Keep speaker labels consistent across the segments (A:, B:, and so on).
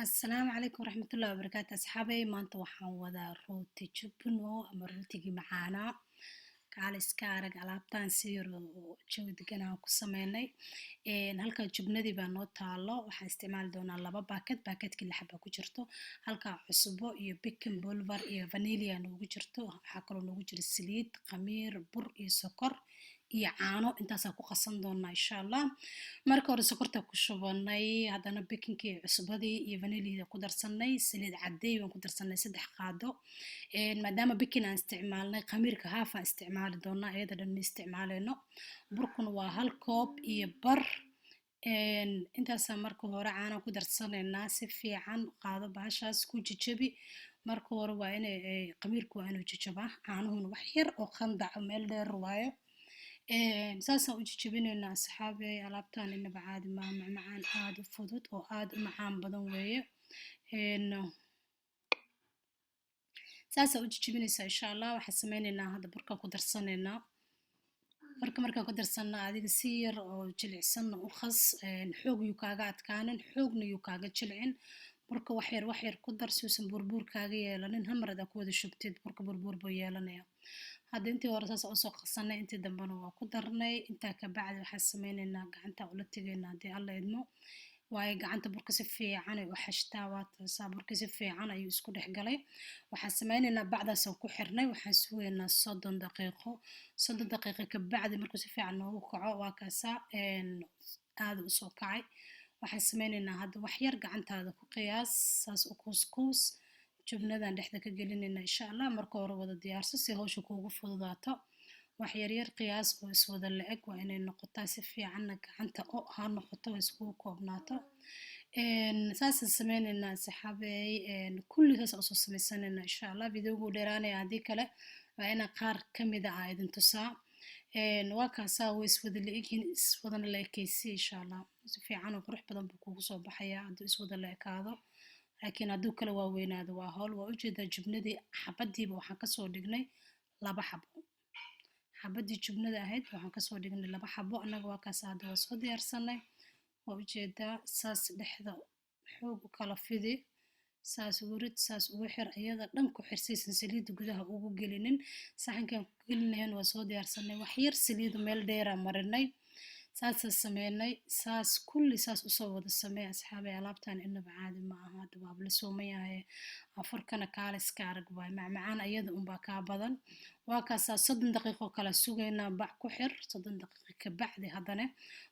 A: السلام عليكم ورحمة الله وبركاته أصحابي maanta waxaan wadaa rooti jubno ama rootigii macaana kaala iska arag alaabtaan si yar oo jawi degan aan ku sameynay halka jubnadii baa noo taalo waxaan isticmaali doonaa laba baakadkii lix xabo ku jirto halka cusbo iyo baking powder iyo vanilla noogu jirto waxaa kaloo noogu jira saliid khamiir bur iyo sokor iyo caano intaasaan ku qasan doonaa insha allah marka hore sokorta ku shubanay haddana bakinkii cusbadii iyo vanillada ku darsanay saliid caday baan ku darsanay 3 qaado maadaama baking aan isticmaalnay khamiirka haaf aan isticmaali doonaa iyada dhan ma isticmaaleyno burkuna waa 1 koob iyo bar intaasaan marka hore caana ku darsanaynaa si fiican qaado bahashaas ku jajabi marka hore waa inay khamiirku waa inuu jajabaa caanuhuna wax yar oo qandac meel dheer waayo saasaan u jajabinaynaa asxaabey alaabtaan inaba caadi maaha macmacaan aad u fudud oo aad u macaan badan weeye saasaan u jajabinaysaa insha allah waxaan sameynaynaa hadda burkaan ku darsanaynaa markaan ku darsanaa adiga si yar oo jilicsanna u khas xoog yuu kaaga adkaanin xoogna yuu kaaga jilcin burka wax yar ku dar suusan burbuur kaaga yeelanin hamar aad ku wada shubtid burka burbuur buu yeelanaya hadda intii hore saas usoo qasanay intii dambena waa ku darnay intaa ka bacdi waxaan sameynaynaa gacanta ula tegaynaa haddii alla idmo waayo gacanta burka si fiican ay u xashtaa waa taasaa burka si fiican ayuu isku dhex galay waxaan sameynaynaa bacdaasaan ku xirnay waxaan sugaynaa 30 daqiiqo ka bacdi markuu si fiican noogu kaco waa kaasaa aad u soo kacay waxaan sameynaynaa hadda wax yar gacantaada ku qiyaas saas u kuuskuus jubnadan dhexda ka gelinaynaa insha allah marka hore wada diyaarso si hawsha kuugu fududaato wax yaryar qiyaas oo iswada la-eg waa inay noqotaa si fiicanna gacanta oo ha noqoto oo iskugu koobnaato saasaan sameynaynaa saxaabey kulli saas usoo sameysanaynaa insha allah videogu dheeraanaya haddii kale waa inaa qaar ka mid ah idin tusaa waa kaasaa way iswada la-egyihiin iswadana la ekeysiya insha allah si fiican oo qurux badan buu kugu soo baxayaa hadduu iswada la ekaado laakiin hadduu kala waaweynaado waa hawl waa ujeedaa jubnadii xabadiiba waxaan kasoo dhignay 2 xabo xabadii jubnada ahayd waxaan kasoo dhignay 2 xabo annaga waa kaas hadda waa soo diyaarsanay waa ujeedaa saas dhexda xoog u kala fidi saas urid saas ugu xir iyada dhan ku xirsaysan saliidda gudaha ugu gelinin saxankan ku gelinayn waa soo diyaarsanay wax yar saliid meel dheera marinay saasaan sameynay saas kulli saas usoo wada sameey asxaabay alaabtaan inaba caadi ma aha hadda waa la soomayahay afarkana kaala iska arag waay macmacaan iyada unbaa kaa badan waa kaasaa 30 daqiiqo kala sugaynaa bac ku xir 30 daqiiqo ka bacdi haddana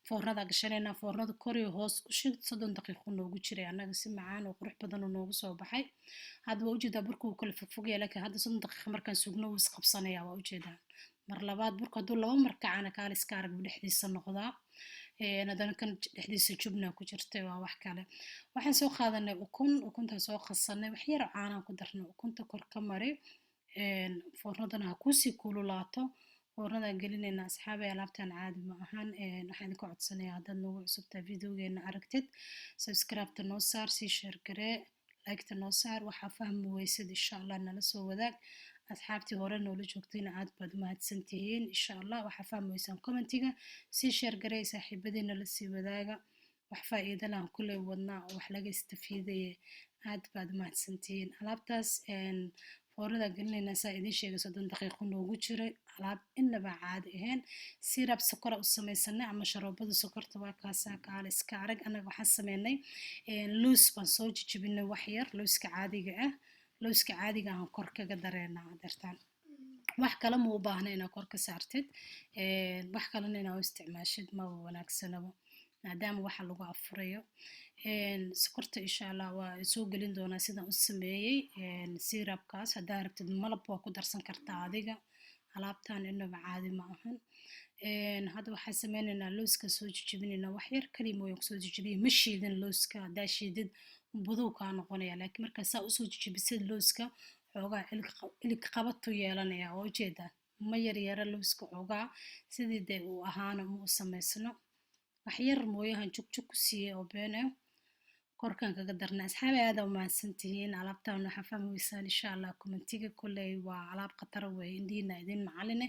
A: foornada gashanaynaa foornada kor iyo hoos u shid 30 daqiiqo noogu jiray annaga si macaan oo qurux badan oo noogu soo baxay hadda waa ujeedaa burka wuu kala fogfogaya laakiin hadda 30 daqiiqo markaan sugno wuu isqabsanayaa waa ujeedaa mar labaad burka hadduu 2 mar kacana kaala iska arag buu dhexdiisa noqdaa haddana kan dhexdiisa jubna ku jirtay waa wax kale waxaan soo qaadanay ukuntaan soo qasanay wax yar caanaan ku darnay ukunta kor ka mari foornadana ha kusii kululaato foornadaan gelinaynaa asxaabay alaabtaan caadi ma ahan waxaan idinka codsanayaa haddaad noogu cusubtaa videogeena aragtid subscribe-ta noo saar sii share garee like-ta noo saar waxaa fahmi weysid insha allah nala soo wadaag asxaabtii hore noola joogtayna aad baad u mahadsantihiin insha allah waxaa fahmi weysaan commentiga sii share garee saaxiibadiina la sii wadaaga wax faa'iido lahan kulley wadnaa oo wax laga istafiidaye aad baad u mahadsantihiin alaabtaas foornada gelinaynaa saa idiin sheegay 30 daqiiqo noogu jiray alaab inaba caadi ahayn sirab sokora u samaysanay ama sharoobada sokorta waa kaasaa kaala iska arag annaga waxaan sameynay loos baan soo jijibinay wax yar looska caadiga ah looska caadiga aan kor kaga dareynaa dartaan wax kale ma u baahna inaad kor ka saartid wax kalena inaad u isticmaashid maba wanaagsanaba maadaama waxa lagu afurayo sokorta insha allah waa soo gelin doonaa sidaan u sameeyey sirabkaas haddaa rabtid malab waa ku darsan kartaa adiga alaabtaan inaba caadi ma ahan hadda waxaan sameynaynaa looska soo jijibinaynaa wax yar kalima waan kusoo jijibiyey ma shiidin looska haddaa shiidid buduu kaa noqonaya laakiin markaa saa usoo jijibisid looska xoogaa ilig qabatuu yeelanaya waa ujeedaa ma yaryara looska xoogaa sidii dee uu ahaana ma u samaysno wax yar mooyahan jugjug ku siiyey oo been ah korkaan kaga darnay asxaabay aad u mahadsantihiin alaabtaan waxaa fahmi weysaan insha allah commentiga kolley waa alaab khatar weeye indiina idin macaline